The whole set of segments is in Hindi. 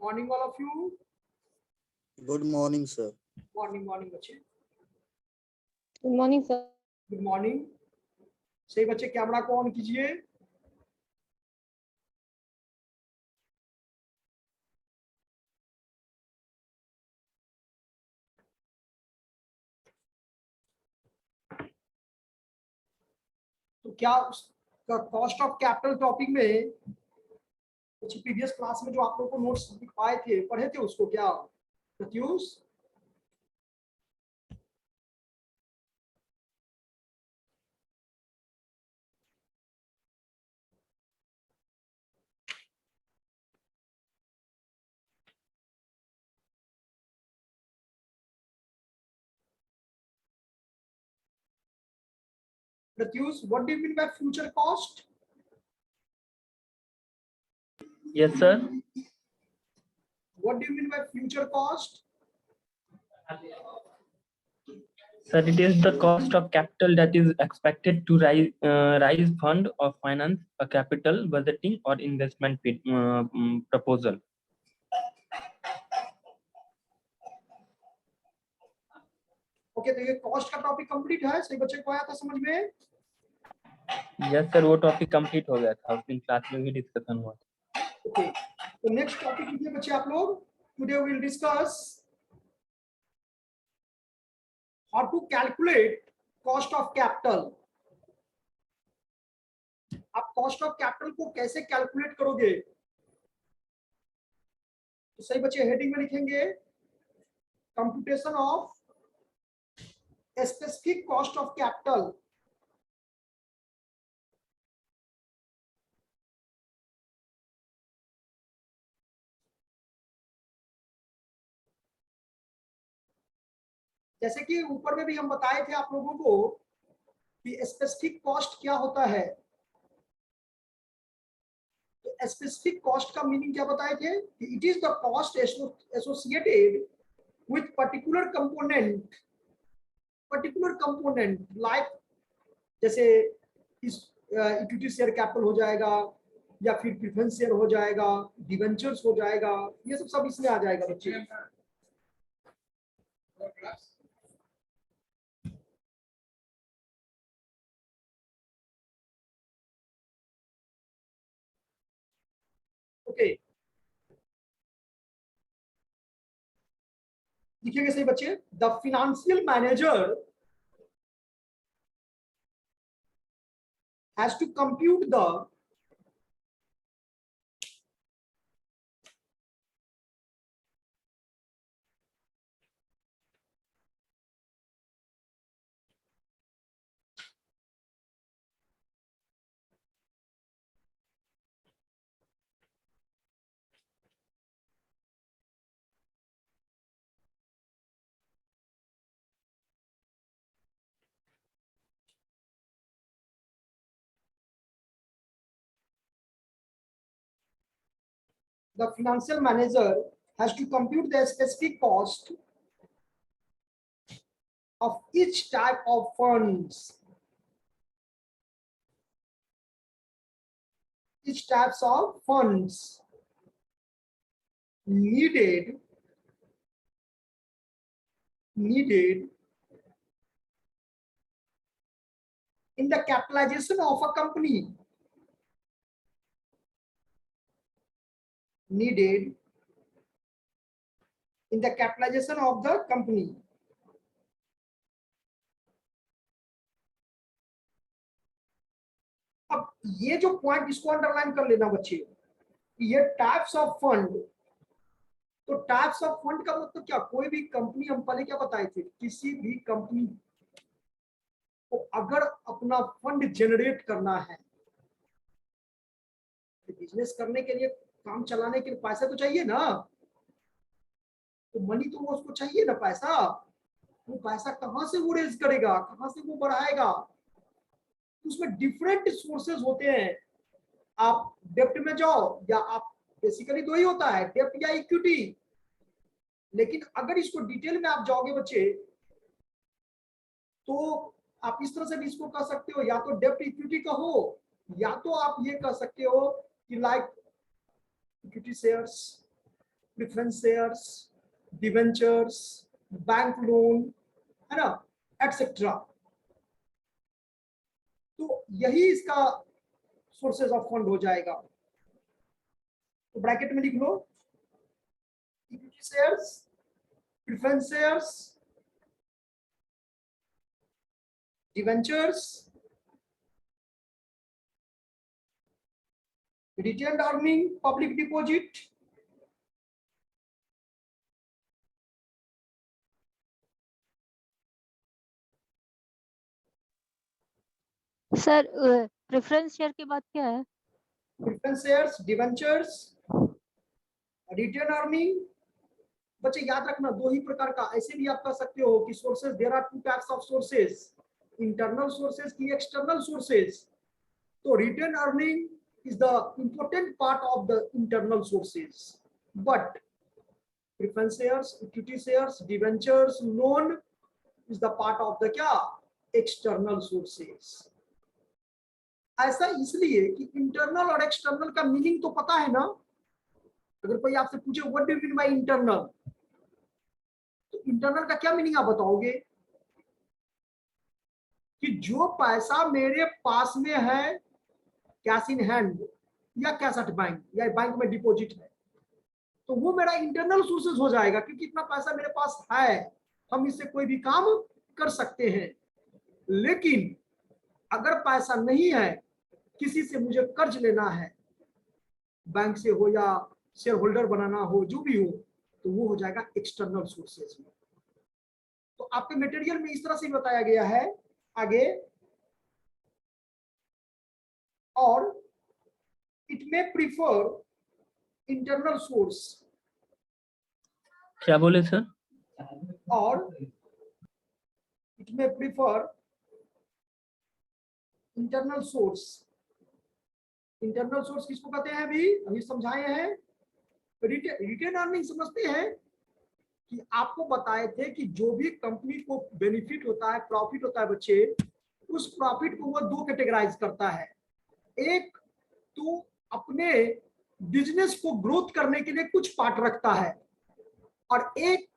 Morning, all of you. Good morning, sir. Morning, morning, बच्चे. Good morning, sir. Good morning. सही बच्चे, कैमरा को ऑन कीजिए. तो क्या उसका कॉस्ट ऑफ कैपिटल टॉपिक में कुछ प्रीवियस क्लास में जो आप लोगों को नोट्स आए थे, पढ़े थे उसको क्या Pratyush? Pratyush, what do you mean by future cost? Yes, sir. What do you mean by future cost? Sir, it is the cost of capital that is expected to rise fund or finance a capital budgeting or investment proposal. Okay, तो ये कॉस्ट का टॉपिक कंप्लीट है. सही बच्चे को आया था समझ में? यस सर, वो टॉपिक कंप्लीट हो गया था, उस दिन क्लास में भी डिस्कशन हुआ था. ओके, तो नेक्स्ट टॉपिक लीजिए बच्चे आप लोग. Today we will discuss how to calculate cost of capital. आप कॉस्ट ऑफ कैपिटल को कैसे कैलकुलेट करोगे? तो सही बच्चे हेडिंग में लिखेंगे computation of specific cost of capital. जैसे कि ऊपर में भी हम बताए थे आप लोगों को कि स्पेसिफिक कॉस्ट क्या होता है. तो स्पेसिफिक कॉस्ट का मीनिंग क्या बताए थे कि it is the cost associated with particular component like जैसे इक्विटी शेयर कैपिटल हो जाएगा या फिर प्रेफरेंस शेयर हो जाएगा, डिवेंचर्स हो जाएगा, ये सब इसमें आ जाएगा बच्चे. ओके, लिखेंगे सही बच्चे. The financial manager has to compute the the financial manager has to compute the specific cost of each type of funds. Each types of funds needed in the capitalization of a company. Needed in the capitalization of the company. अब ये जो पॉइंट इसको अंडरलाइन कर लेना बच्चे, ये टाइप्स ऑफ फंड. तो टाइप्स ऑफ फंड का मतलब क्या? कोई भी कंपनी, हम पहले क्या बताए थे, किसी भी कंपनी को अगर अपना फंड जनरेट करना है, तो बिजनेस करने के लिए, काम चलाने के लिए पैसा तो चाहिए ना. तो मनी तो वो उसको चाहिए ना, पैसा. वो पैसा कहां से वो रेज करेगा, कहां से वो बढ़ाएगा? उसमें डिफरेंट सोर्सेज होते हैं. आप डेप्ट में जाओ, या आप बेसिकली दो ही होता है, डेप्ट या इक्विटी. लेकिन अगर इसको डिटेल में आप जाओगे बच्चे, तो आप इस तरह से भी इसको कह सकते हो, या तो डेप्ट इक्विटी कहो, या तो आप ये कह सकते हो कि like equity shares, preference shares, debentures, bank loan, है ना, एटसेट्रा। तो यही इसका सोर्सेज ऑफ फंड हो जाएगा। तो ब्रैकेट में लिख लो, equity shares, preference shares, debentures, retained earning, public deposit, sir preference share के बाद क्या है? Preference shares, debentures, retain earning. बच्चे याद रखना दो ही प्रकार का, ऐसे भी आप कह सकते हो कि sources, there are two types of sources, internal sources की एक्सटर्नल सोर्सेज। तो retain earning is the important part of the internal sources, but preference shares, equity shares, debentures, loan is the part of the क्या external sources। ऐसा इसलिए कि इंटरनल और एक्सटर्नल का मीनिंग तो पता है ना। अगर कोई आपसे पूछे what do you mean by internal, तो इंटरनल का क्या मीनिंग आप बताओगे? कि जो पैसा मेरे पास में है कैश इन हैंड या कैश एट बैंक या बैंक में डिपॉजिट है, तो वो मेरा इंटरनल सोर्सेज हो जाएगा, क्योंकि इतना पैसा मेरे पास है, हम इससे कोई भी काम कर सकते हैं। लेकिन अगर पैसा नहीं है, किसी से मुझे कर्ज लेना है, बैंक से हो या शेयर होल्डर बनाना हो, जो भी हो, तो वो हो जाएगा एक्सटर्नल सोर्सेज में। तो आपके मटेरियल में इस तरह से बताया गया है आगे, और इट में प्रीफर इंटरनल सोर्स। क्या बोले सर? और इट में prefer internal source. Internal source किसको कहते हैं? अभी समझाए हैं। रिटेन अर्निंग समझते हैं कि आपको बताए थे कि जो भी कंपनी को बेनिफिट होता है, प्रॉफिट होता है बच्चे, उस प्रॉफिट को वो दो कैटेगराइज करता है। एक तो अपने बिजनेस को ग्रोथ करने के लिए कुछ पार्ट रखता है, और एक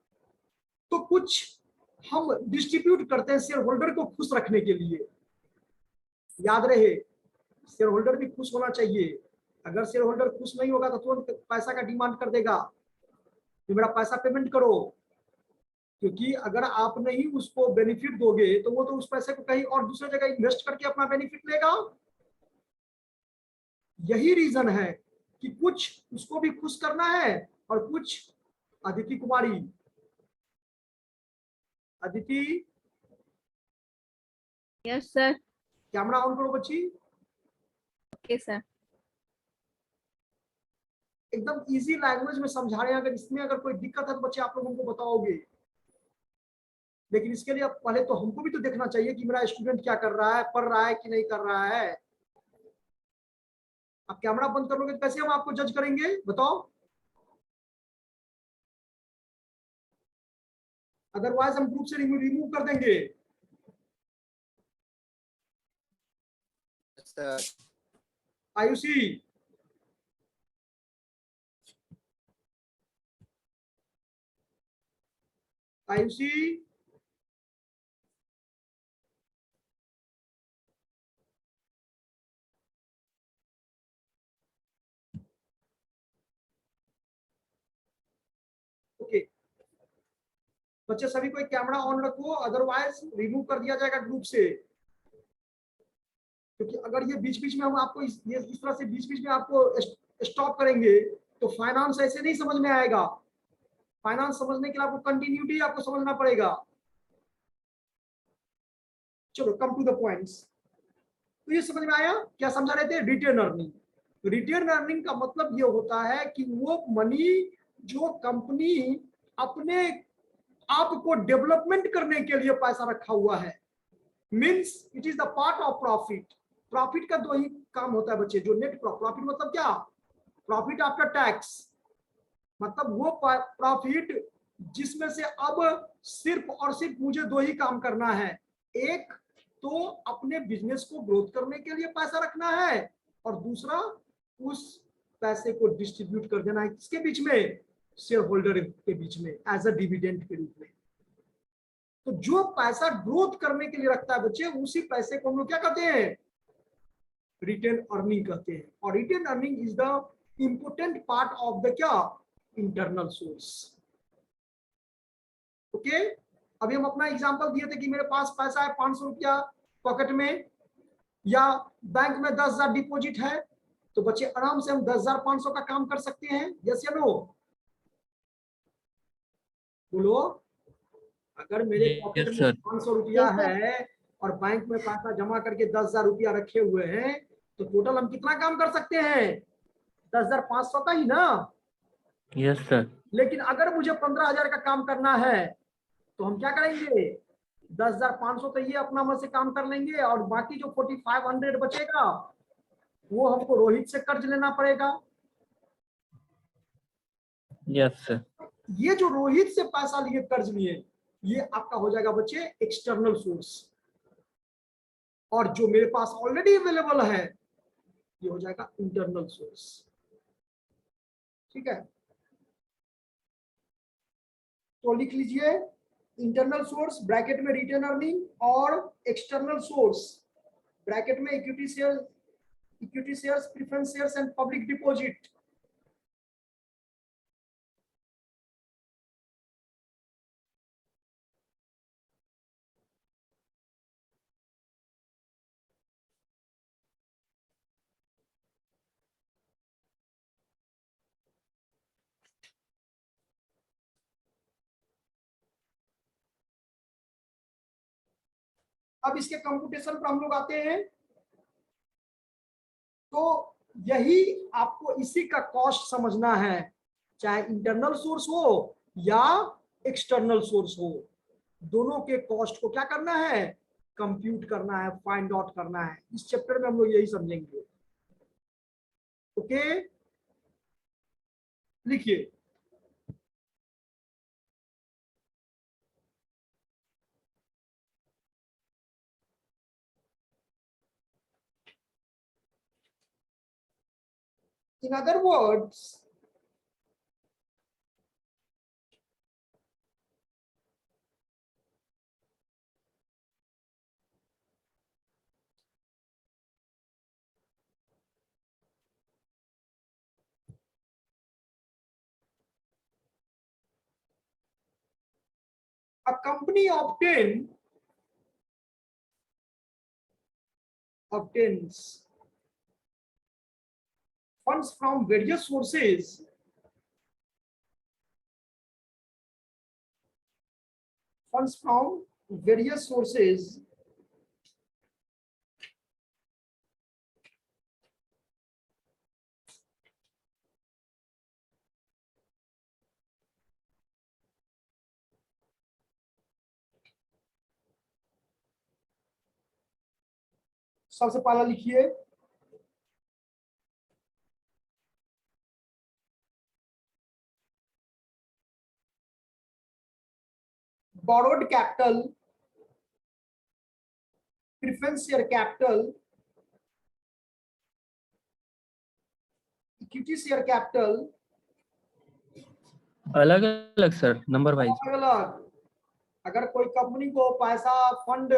तो कुछ हम डिस्ट्रीब्यूट करते हैं शेयर होल्डर को खुश रखने के लिए। याद रहे, शेयर होल्डर भी खुश होना चाहिए। अगर शेयर होल्डर खुश नहीं होगा तो तुरंत पैसा का डिमांड कर देगा कि मेरा पैसा पेमेंट करो, क्योंकि अगर आप नहीं उसको बेनिफिट दोगे तो वो तो उस पैसे को कहीं और दूसरी जगह इन्वेस्ट करके अपना बेनिफिट लेगा। यही रीजन है कि कुछ उसको भी खुश करना है और कुछ। Aditi Kumari, Aditi, yes sir. Camera on करो बच्ची। Okay sir. एकदम इजी लैंग्वेज में समझा रहे हैं। अगर इसमें अगर कोई दिक्कत है तो बच्चे आप लोगों को बताओगे, लेकिन इसके लिए अब पहले तो हमको भी तो देखना चाहिए कि मेरा स्टूडेंट क्या कर रहा है, पढ़ रहा है कि नहीं कर रहा है। आप कैमरा बंद कर लोगे तो कैसे हम आपको जज करेंगे, बताओ? अदरवाइज हम ग्रुप से रिमूव कर देंगे। आयुषी, आयुषी, ओके बच्चे सभी कोई कैमरा ऑन रखो, अदरवाइज रिमूव कर दिया जाएगा ग्रुप से। क्योंकि अगर ये बीच बीच में हम आपको इस तरह से बीच बीच में आपको स्टॉप करेंगे तो फाइनेंस ऐसे नहीं समझ में आएगा। फाइनेंस समझने के लिए आपको कंटिन्यूटी आपको समझना पड़ेगा। चलो कम टू द पॉइंट्स। तो ये समझ में आया क्या समझा रहे थे? Retain earning. रिटेन अर्निंग का मतलब ये होता है कि वो मनी जो कंपनी अपने आप को डेवलपमेंट करने के लिए पैसा रखा हुआ है, means it is the part of profit. Profit का दो ही काम होता है बच्चे, जो नेट प्रॉफिट मतलब क्या? प्रॉफिट आफ्टर टैक्स, मतलब वो प्रॉफिट जिसमें से अब सिर्फ और सिर्फ मुझे दो ही काम करना है। एक तो अपने बिजनेस को ग्रोथ करने के लिए पैसा रखना है, और दूसरा उस पैसे को डिस्ट्रीब्यूट कर देना है। किसके बीच में? शेयर होल्डर के बीच में एज अ डिविडेंड के रूप में। तो जो पैसा ग्रोथ करने के लिए रखता है बच्चे, उसी पैसे को हम लोग क्या कहते हैं, रिटेन अर्निंग कहते हैं। और retain earning is the important part of the क्या, इंटरनल सोर्स। ओके, अभी हम अपना एग्जांपल दिए थे कि मेरे पास पैसा है 500 रुपया पॉकेट में, या बैंक में 10,000 डिपॉजिट है, तो बच्चे आराम से हम 10,500 का काम कर सकते हैं। यस या नो, बोलो। अगर मेरे पॉकेट में 500 रुपया है और बैंक में पैसा जमा करके 10,000 रुपया रखे हुए हैं, तो टोटल हम कितना काम कर सकते हैं, 10,500 का ही ना। Yes sir. लेकिन अगर मुझे 15,000 का काम करना है तो हम क्या करेंगे, 10,500 तो ये अपना मन से काम कर लेंगे, और बाकी जो 4,500 बचेगा वो हमको रोहित से कर्ज लेना पड़ेगा। Yes sir. ये जो रोहित से पैसा लिए, कर्ज लिए, ये आपका हो जाएगा बच्चे एक्सटर्नल सोर्स। और जो मेरे पास ऑलरेडी अवेलेबल है ये हो जाएगा इंटरनल सोर्स। ठीक है, तो लिख लीजिए इंटरनल सोर्स ब्रैकेट में रिटेन अर्निंग, और एक्सटर्नल सोर्स ब्रैकेट में equity shares, preference shares and public deposit. अब इसके कंप्यूटेशन पर हम लोग आते हैं। तो यही आपको इसी का कॉस्ट समझना है, चाहे इंटरनल सोर्स हो या एक्सटर्नल सोर्स हो, दोनों के कॉस्ट को क्या करना है, कंप्यूट करना है, फाइंड आउट करना है। इस चैप्टर में हम लोग यही समझेंगे। ओके, लिखिए in other words, a company obtains funds from various sources सबसे पहला लिखिए borrowed capital, preference share capital, equity share capital, अलग अलग सर, नंबर वाइज। अलग। अगर कोई कंपनी को पैसा फंड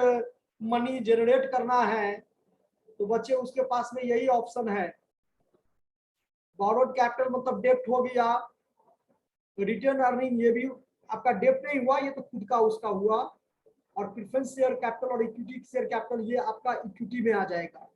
मनी जनरेट करना है तो बच्चे उसके पास में यही ऑप्शन है। borrowed capital मतलब डेप्ट हो गया, रिटर्न अर्निंग ये भी आपका डेप्ट नहीं हुआ, ये तो खुद का उसका हुआ, और प्रेफरेंस शेयर कैपिटल और इक्विटी शेयर कैपिटल ये आपका इक्विटी में आ जाएगा।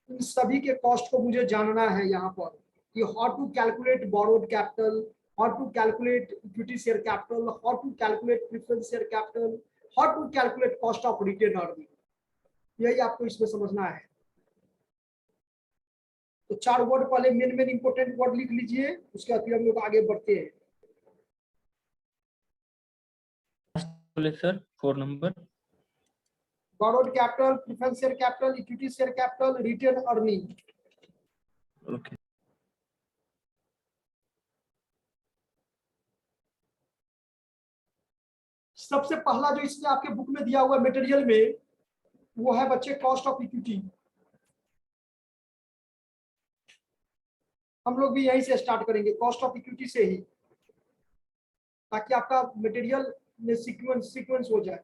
इन सभी के कॉस्ट को मुझे जानना है यहाँ पर कि how to calculate borrowed capital, how to calculate equity share capital, how to calculate preference share capital, how to calculate cost of retained earning। यही आपको इसमें समझना है। तो 4 वर्ड पहले मेन इंपोर्टेंट वर्ड लिख लीजिए, उसके बाद फिर हम लोग आगे बढ़ते हैं। Sir 4 number, borrowed capital, preference share capital, equity share capital, retained earning। Okay. सबसे पहला जो इसमें आपके बुक में दिया हुआ मटेरियल में वो है बच्चे कॉस्ट ऑफ इक्विटी। हम लोग भी यहीं से स्टार्ट करेंगे, कॉस्ट ऑफ इक्विटी से ही, ताकि आपका मटेरियल में सीक्वेंस हो जाए।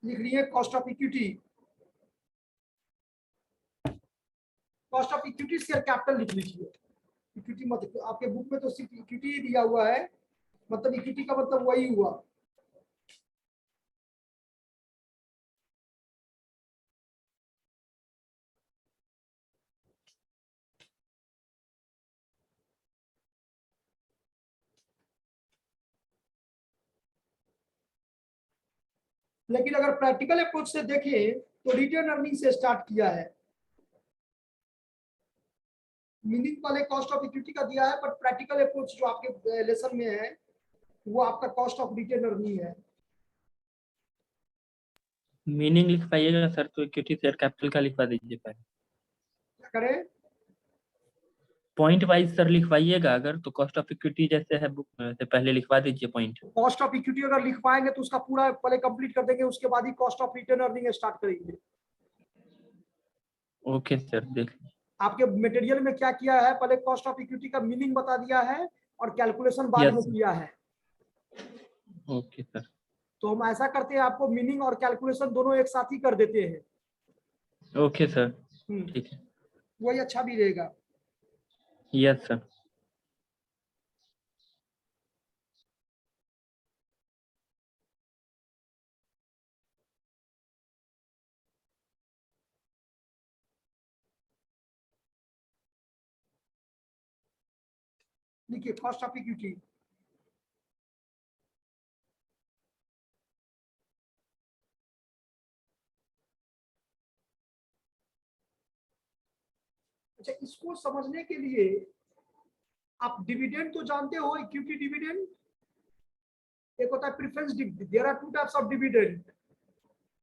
लिख लिए cost of equity. Cost of equity share capital लिख लीजिए। इक्विटी मत, आपके बुक में तो सिर्फ इक्विटी ही दिया हुआ है, मतलब इक्विटी का मतलब वही हुआ। लेकिन अगर प्रैक्टिकल अप्रोच से देखें तो रिटर्न अर्निंग से स्टार्ट किया है। मीनिंग वाले कॉस्ट ऑफ इक्विटी का दिया है, बट प्रैक्टिकल अप्रोच जो आपके लेसन में है वो आपका कॉस्ट ऑफ रिटर्न अर्निंग है। मीनिंग लिख पाइएगा सर, तो इक्विटी शेयर कैपिटल का लिखवा दीजिए पहले। क्या करें? पॉइंट वाइज सर लिखवाइएगा, अगर तो कॉस्ट ऑफ इक्विटी जैसे है बुक में, से पहले लिखवा दीजिए पॉइंट। कॉस्ट ऑफ इक्विटी अगर लिख पाएंगे तो उसका पूरा पहले कंप्लीट कर देंगे, उसके बाद ही cost of return earning start करेंगे। ओके सर, देख लीजिए। आपके मटेरियल में क्या किया है, पहले कॉस्ट ऑफ इक्विटी का मीनिंग बता दिया है और कैलकुलेशन बाद में Yes. किया है। Okay sir. तो हम ऐसा करते हैं, आपको मीनिंग और कैलकुलेशन दोनों एक साथ ही कर देते हैं। ओके सर, ठीक है। वही अच्छा भी रहेगा। Yes sir. देखिए कॉस्ट ऑफ इक्विटी, अच्छा इसको समझने के लिए आप डिविडेंड तो जानते हो, इक्विटी डिविडेंड। एक होता है preference dividend, there are two types of dividend.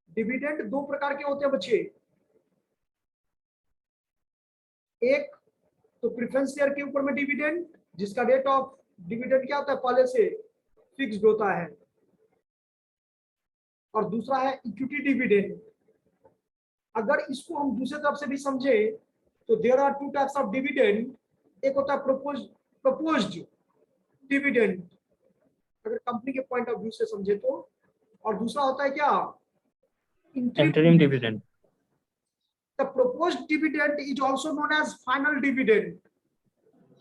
Dividend दो प्रकार के होते हैं बच्चे। एक तो प्रेफरेंस शेयर के ऊपर में डिविडेंड, जिसका रेट ऑफ डिविडेंड क्या होता है, पहले से फिक्स्ड होता है। और दूसरा है इक्विटी डिविडेंड। अगर इसको हम दूसरे तरफ से भी समझे तो there are two types of dividend. एक होता है प्रपोज्ड डिविडेंड, अगर कंपनी के पॉइंट ऑफ व्यू से समझे तो, और दूसरा होता है क्या, interim dividend. The proposed dividend is also known as final dividend.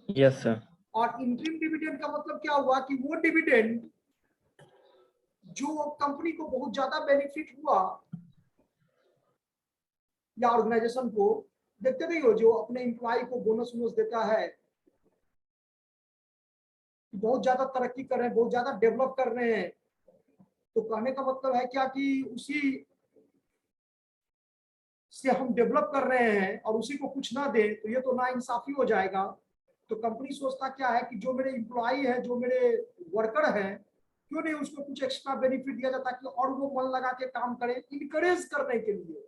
Yes sir. और इंटरिम डिविडेंड का मतलब क्या हुआ कि वो डिविडेंड जो कंपनी को बहुत ज्यादा बेनिफिट हुआ या ऑर्गेनाइजेशन को, देखते नहीं हो जो अपने एम्प्लॉय को बोनस वोनस देता है, बहुत ज्यादा तरक्की कर रहे हैं, बहुत ज्यादा डेवलप कर रहे हैं, तो कहने का मतलब है क्या कि उसी से हम डेवलप कर रहे हैं और उसी को कुछ ना दे तो ये तो नाइंसाफी हो जाएगा। तो कंपनी सोचता क्या है कि जो मेरे एम्प्लॉय है, जो मेरे वर्कर है, क्यों नहीं उसको कुछ एक्स्ट्रा बेनिफिट दिया जाता कि और वो मन लगा के काम करे, इनकरेज करने के लिए,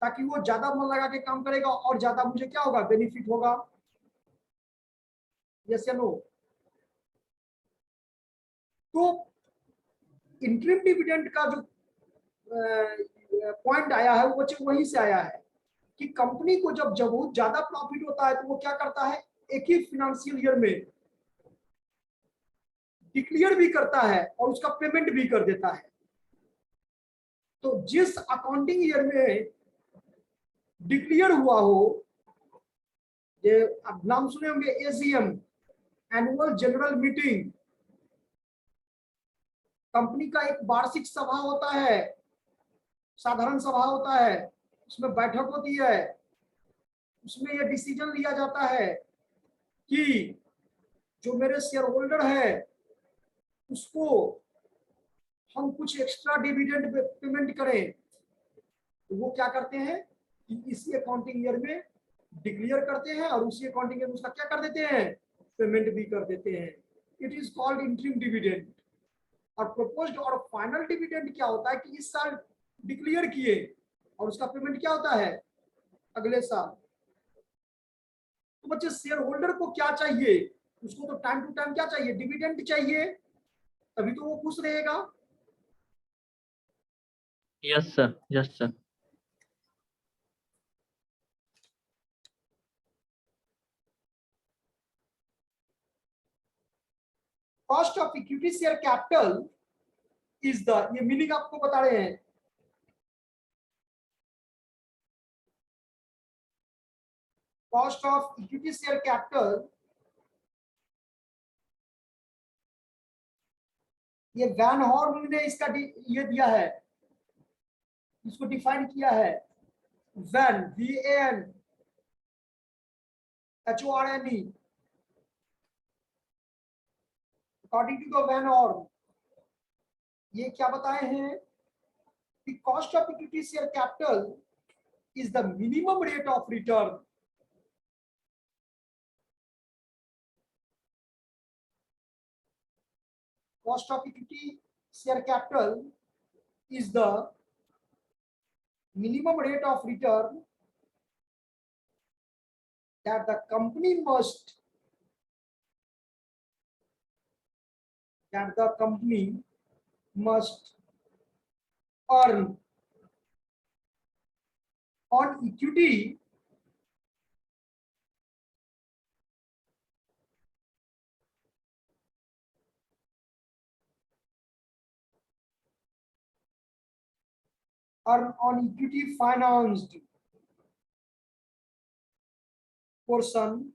ताकि वो ज्यादा मन लगा के काम करेगा और ज्यादा मुझे क्या होगा, बेनिफिट होगा। यस या नो? तो इंटरिम डिविडेंड का जो पॉइंट आया है वो वहीं से आया है कि कंपनी को जब बहुत ज्यादा प्रॉफिट होता है तो वो क्या करता है, एक ही फिनेंशियल ईयर में डिक्लेयर भी करता है और उसका पेमेंट भी कर देता है। तो जिस अकाउंटिंग ईयर में डिक्लेयर हुआ हो, ये आप नाम सुने होंगे AGM, annual general meeting, company का एक वार्षिक सभा होता है, साधारण सभा होता है, उसमें बैठक होती है, उसमें यह डिसीजन लिया जाता है कि जो मेरे शेयर होल्डर है उसको हम कुछ एक्स्ट्रा डिविडेंड पेमेंट करें। तो वो क्या करते हैं कि इसी अकाउंटिंग ईयर में डिक्लेयर करते हैं और उसी अकाउंटिंग ईयर में उसका क्या कर देते हैं, पेमेंट भी कर देते हैं। It is called interim dividend. और प्रपोज्ड और फाइनल डिविडेंड क्या होता है कि इस साल डिक्लेयर किए और उसका पेमेंट क्या होता है, अगले साल। तो बच्चे शेयर होल्डर को क्या चाहिए, उसको तो टाइम टू टाइम क्या चाहिए, डिविडेंड चाहिए, तभी तो वो खुश रहेगा। Yes, sir. Yes, sir. Cost of equity share capital is the, ये मीनिंग आपको बता रहे हैं, cost of equity share capital, ये वैन हॉर्न ने इसका ये दिया है, इसको डिफाइन किया है, Van VAN HORNE, according to the Van Horne, ये क्या बताए हैं कि cost of equity share capital is the minimum rate of return, cost of equity share capital is the minimum rate of return that the company must earn on equity financed portion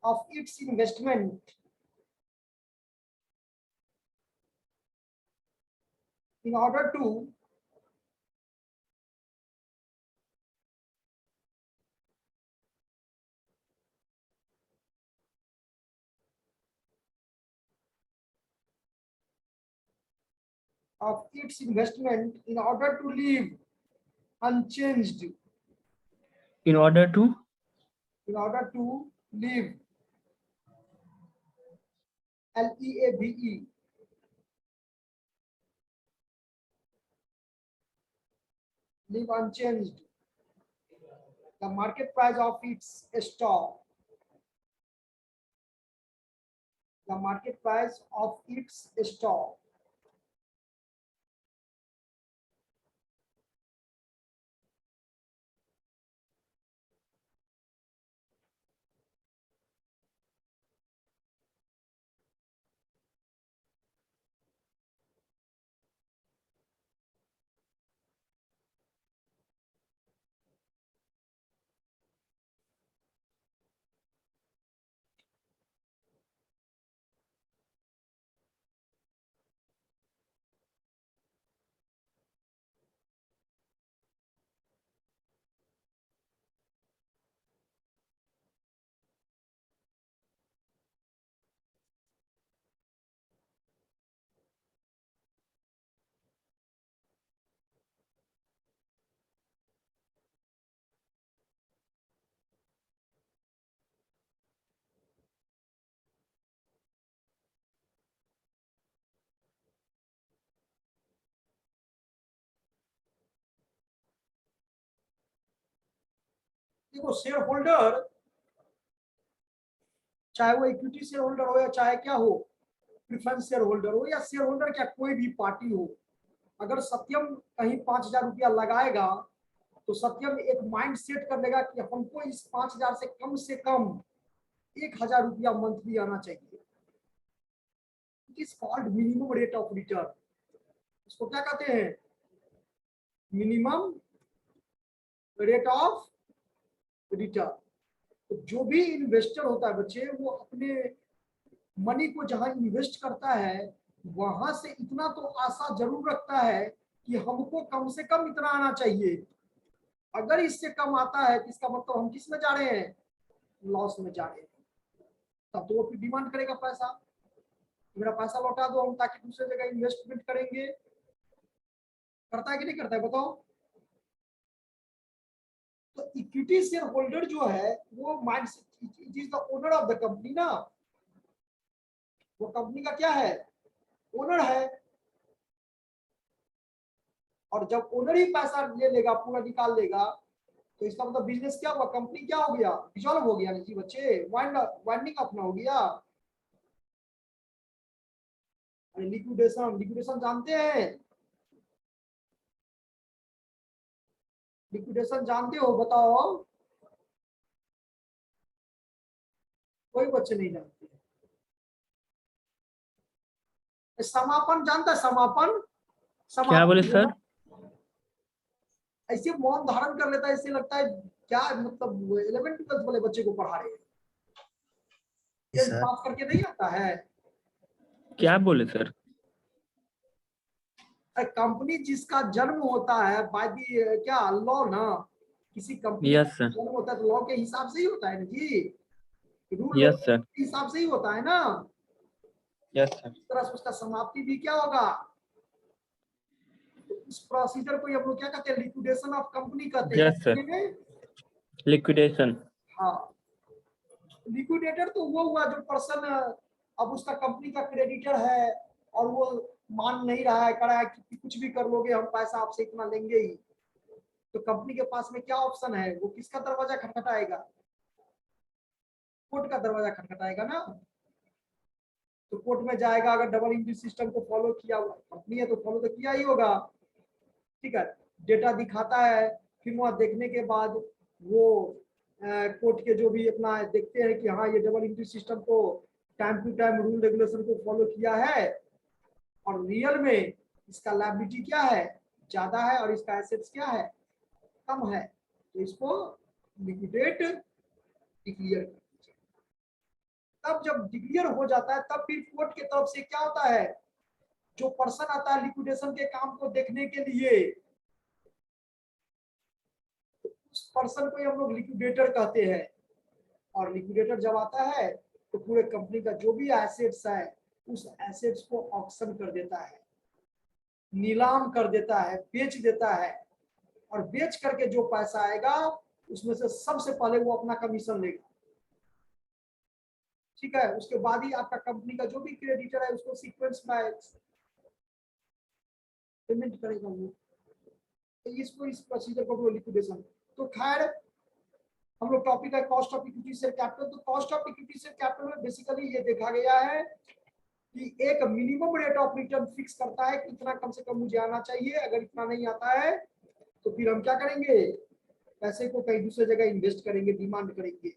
of its investment in order to live unchanged, In order to live LEAVE live unchanged the market price of its stock, the market price of its stock देखो शेयर होल्डर, चाहे वो इक्विटी शेयर होल्डर हो या चाहे क्या हो, प्रिफरेंस शेयर होल्डर हो या शेयर होल्डर क्या कोई भी पार्टी हो, अगर सत्यम कहीं 5,000 रुपया लगाएगा तो सत्यम एक माइंड सेट कर लेगा कि हमको इस 5,000 से कम 1,000 रुपया मंथली आना चाहिए। It is called minimum rate of return, इसको क्या कहते हैं, मिनिमम रेट ऑफ रिटर्न। तो जो भी इन्वेस्टर होता है बच्चे, वो अपने मनी को जहां इन्वेस्ट करता है वहां से इतना तो आशा जरूर रखता है कि हमको कम से कम इतना आना चाहिए। अगर इससे कम आता है तो इसका मतलब हम किस में जा रहे हैं, लॉस में जा रहे हैं। तब तो वो फिर डिमांड करेगा पैसा, मेरा पैसा लौटा दो हम, ताकि दूसरे जगह इन्वेस्टमेंट करेंगे। करता है कि नहीं करता है बताओ। तो इक्विटी शेयर होल्डर जो है वो mind, it is the owner of the company ना, वो कंपनी का क्या है, ओनर है। और जब ओनर ही पैसा ले लेगा, पूरा निकाल लेगा, तो इसका मतलब बिजनेस क्या हुआ, कंपनी क्या हो गया, डिसॉल्व हो गया। जी बच्चे, वाइंडिंग अपना हो गया। लिक्विडेशन, लिक्विडेशन जानते हैं, लिक्विडेशन जानते हो, बताओ। कोई बच्चे नहीं जानते। समापन जानता है, समापन, क्या बोले समाप्ति सर? होना। ऐसे मौन धारण कर लेता है, इससे लगता है क्या मतलब 11th 12th वाले बच्चे को पढ़ा रहे हैं, टेंथ सर पास करके नहीं आता है। क्या बोले सर? कंपनी जिसका जन्म होता है बाय दी क्या लॉ ना, किसी कंपनी यस का सर, जन्म होता है तो लॉ के हिसाब से ही होता है ना जी, रूल यस सर, के हिसाब से ही होता है ना। यस सर, इस तरह से उसका समाप्ति भी क्या होगा, तो इस प्रोसीजर को हम लोग क्या कहते हैं, लिक्विडेशन ऑफ कंपनी कहते हैं। Yes sir, liquidation. हाँ, लिक्विडेटर तो वो हुआ जो पर्सन अब उसका कंपनी का क्रेडिटर है और वो मान नहीं रहा है, कह रहा है कि कुछ भी कर लोगे हम पैसा आपसे इतना लेंगे ही। तो कंपनी के पास में क्या ऑप्शन है, वो किसका दरवाजा खटखटाएगा, कोर्ट का दरवाजा खटखटाएगा ना। तो कोर्ट में जाएगा, अगर डबल इंट्री सिस्टम को फॉलो किया हुआ कंपनी है तो फॉलो तो किया ही होगा, ठीक है। डेटा दिखाता है, फिर वहां देखने के बाद वो कोर्ट के जो भी अपना देखते हैं कि हाँ ये डबल इंट्री सिस्टम को time to time rule regulation को फॉलो किया है और रियल में इसका लायबिलिटी क्या है, ज्यादा है, और इसका एसेट्स क्या है, कम है, तो इसको लिक्विडेट डिक्लेयर। तब जब डिक्लेयर हो जाता है तब फिर कोर्ट की तरफ से क्या होता है, जो पर्सन आता है लिक्विडेशन के काम को देखने के लिए, उस पर्सन को हम लोग लिक्विडेटर कहते हैं। और लिक्विडेटर जब आता है तो पूरे कंपनी का जो भी एसेट्स है उस एसेट्स को ऑक्शन कर देता है, नीलाम कर देता है, बेच देता है, और बेच करके जो पैसा आएगा उसमें से सबसे पहले वो अपना कमीशन लेगा, ठीक है। उसके बाद ही आपका कंपनी का जो भी क्रेडिटर है उसको सीक्वेंस में पेमेंट करेगा वो। तो इसको इस प्रोसीजर को लिक्विडेशन। तो खैर हम लोग टॉपिक है cost of equity share capital. तो cost of equity share capital में बेसिकली ये देखा गया है कि एक minimum rate of return fix करता है कि इतना कम से कम मुझे आना चाहिए, अगर इतना नहीं आता है तो फिर हम क्या करेंगे, पैसे को कहीं दूसरी जगह इन्वेस्ट करेंगे, डिमांड करेंगे।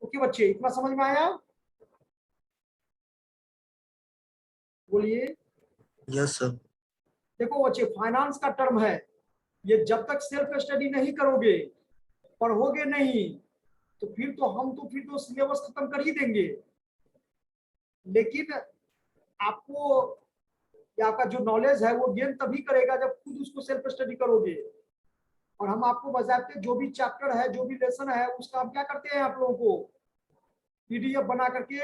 ओके बच्चे, इतना समझ में आया, बोलिए। Yes sir. देखो बच्चे, फाइनेंस का टर्म है, ये जब तक सेल्फ स्टडी नहीं करोगे, पढ़ोगे नहीं, तो फिर तो सिलेबस खत्म कर ही देंगे। लेकिन आपको आपका जो नॉलेज है वो गेन तभी करेगा जब खुद उसको सेल्फ स्टडी करोगे। और हम आपको बजाते जो भी चैप्टर है, जो भी लेसन है, उसका हम क्या करते हैं, आप लोगों को पीडीएफ बना करके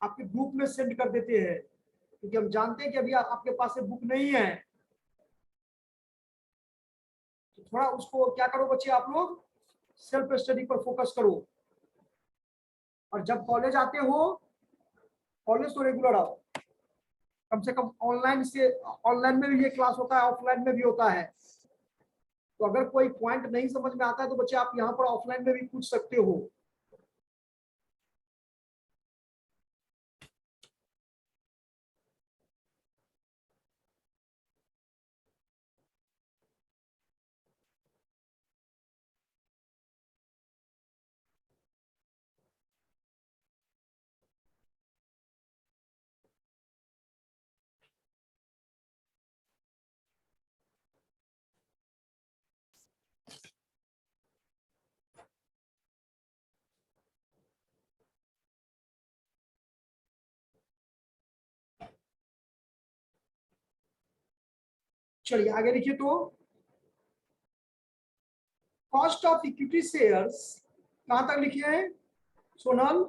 आपके ग्रुप में सेंड कर देते हैं, क्योंकि हम जानते हैं कि अभी आपके पास बुक नहीं है। तो थोड़ा उसको क्या करो बच्चे, आप लोग सेल्फ स्टडी पर फोकस करो। और जब कॉलेज आते हो, कॉलेज तो रेगुलर आओ, कम से कम ऑनलाइन में भी ये क्लास होता है, ऑफलाइन में भी होता है। तो अगर कोई पॉइंट नहीं समझ में आता है तो बच्चे आप यहाँ पर ऑफलाइन में भी पूछ सकते हो। चलिए आगे लिखिए। तो कॉस्ट ऑफ इक्विटी शेयर्स कहां तक लिखे हैं सोनल?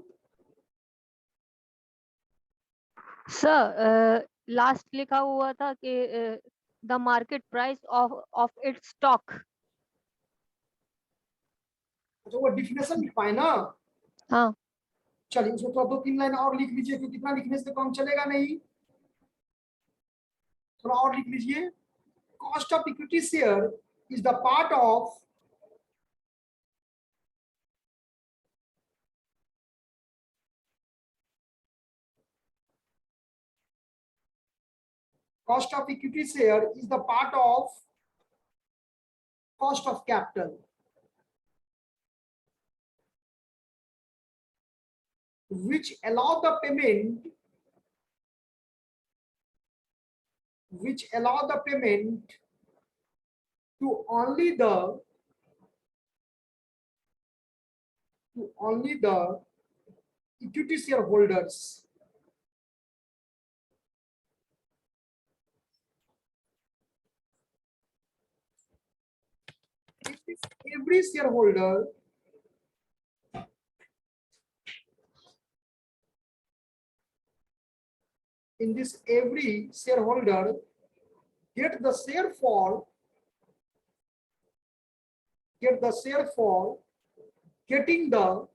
सर लास्ट लिखा हुआ था कि the market price of its stock. अच्छा, वो डिफिनेशन लिख पाए ना? हाँ चलिए उसको थोड़ा 2-3 लाइन और लिख लीजिए, क्योंकि इतना लिखने से काम चलेगा नहीं, थोड़ा और लिख लीजिए। Cost of equity share is the part of cost of equity share is the part of cost of capital, which allow the payment to only the equity shareholders. Every shareholder in this, every shareholder get the share for getting the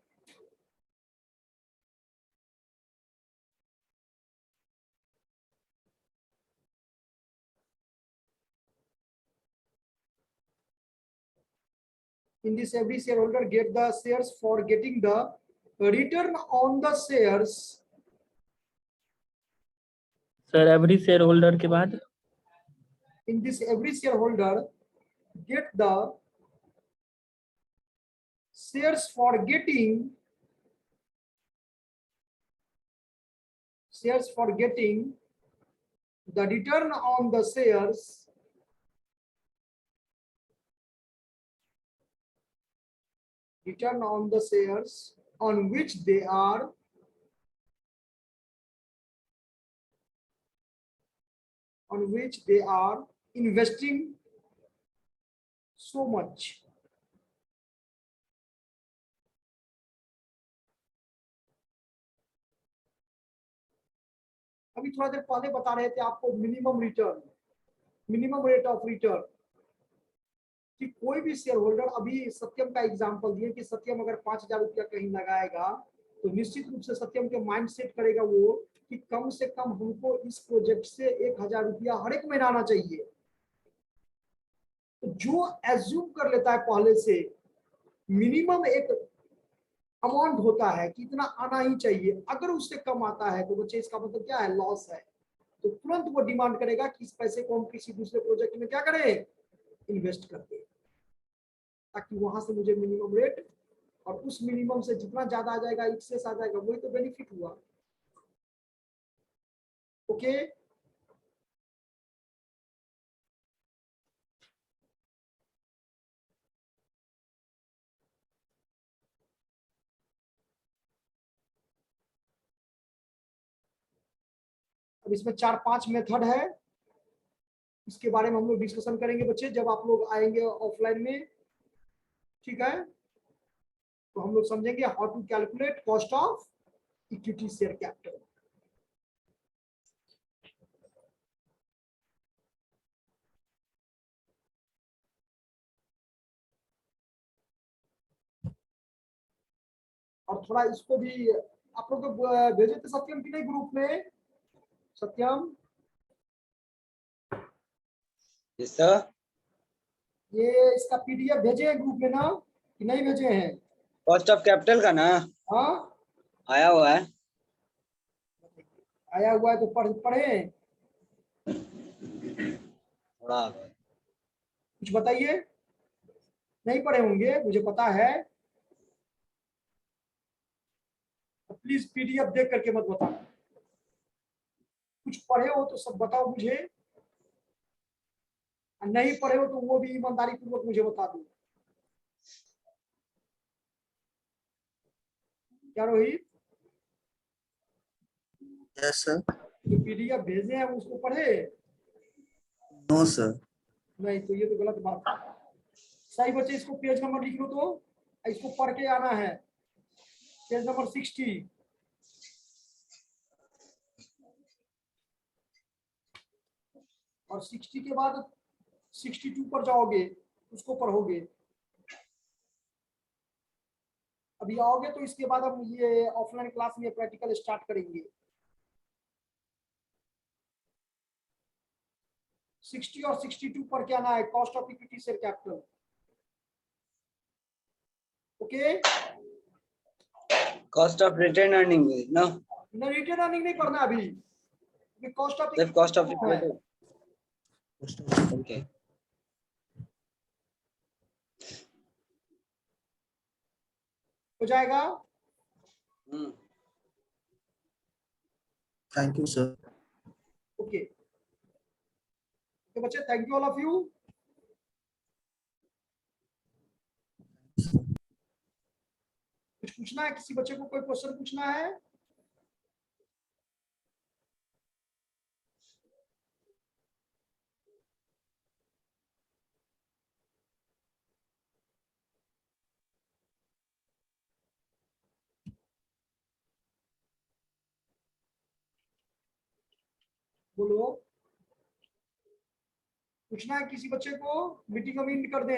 in this, every shareholder get the shares for getting the return on the shares. Sir every share holder के बाद In this, every shareholder get the shares for getting the return on the shares on which they are investing so much. अभी थोड़ा देर पहले बता रहे थे आपको मिनिमम रेट ऑफ रिटर्न, कि कोई भी शेयर होल्डर, अभी सत्यम का एग्जांपल दिए कि सत्यम अगर 5,000 रुपया कहीं लगाएगा तो निश्चित रूप से सत्यम के माइंड सेट करेगा वो कि कम से कम हमको इस प्रोजेक्ट से 1,000 रुपया हर एक महीना आना चाहिए। तो जो एज्यूम कर लेता है पहले से मिनिमम एक अमाउंट होता है कि इतना आना ही चाहिए, अगर उससे कम आता है तो बच्चे इसका मतलब क्या है, लॉस है। तो तुरंत वो डिमांड करेगा कि इस पैसे को हम किसी दूसरे प्रोजेक्ट में क्या करें, इन्वेस्ट कर दें, ताकि वहां से मुझे मिनिमम रेट, और उस मिनिमम से जितना ज्यादा आ जाएगा, एक्सेस आ जाएगा, वही तो बेनिफिट हुआ। ओके अब इसमें 4-5 मेथड है, इसके बारे में हम लोग डिस्कशन करेंगे बच्चे जब आप लोग आएंगे ऑफलाइन में, ठीक है? तो हम लोग समझेंगे how to calculate cost of equity share capital. और थोड़ा इसको भी आप लोग तो भेजे थे सत्यम की नहीं ग्रुप में? सत्यम, यस सर। ये इसका पीडीएफ भेजे हैं ग्रुप में ना कि नहीं भेजे हैं? कॉस्ट ऑफ कैपिटल का ना हाँ, आया हुआ है। आया हुआ है तो पढ़े थोड़ा कुछ बताइए। नहीं पढ़े होंगे मुझे पता है, तो प्लीज पीडीएफ देख करके मत बताओ। कुछ पढ़े हो तो सब बताओ मुझे, और नहीं पढ़े हो तो वो भी ईमानदारी पूर्वक मुझे बता दो। क्या रोहित, Yes, sir. जो पीडीएफ भेजे हैं उसको पढ़े? No, sir. नहीं तो ये तो गलत बात है। सही बच्चे इसको पेज नंबर लिख लो, तो इसको पढ़ के आना है, पेज नंबर 60। और 60 के बाद 62 पर जाओगे, उसको पढ़ोगे। अभी आओगे तो इसके बाद हम ये ऑफलाइन क्लास में प्रैक्टिकल स्टार्ट करेंगे। 60 और 62 पर क्या ना है, cost of equity share capital. Okay, cost of retain earning ना, रिटेन अर्निंग नहीं पढ़ना अभी, कॉस्ट ऑफ सिर्फ कॉस्ट ऑफ है। इक्विटी। ओके हो जाएगा। Thank you, sir. ओके तो बच्चे, thank you all of you. कुछ पूछना है किसी बच्चे को, कोई क्वेश्चन पूछना है? बोलो, पूछना है किसी बच्चे को? मीटिंग अभी एंड कर दे।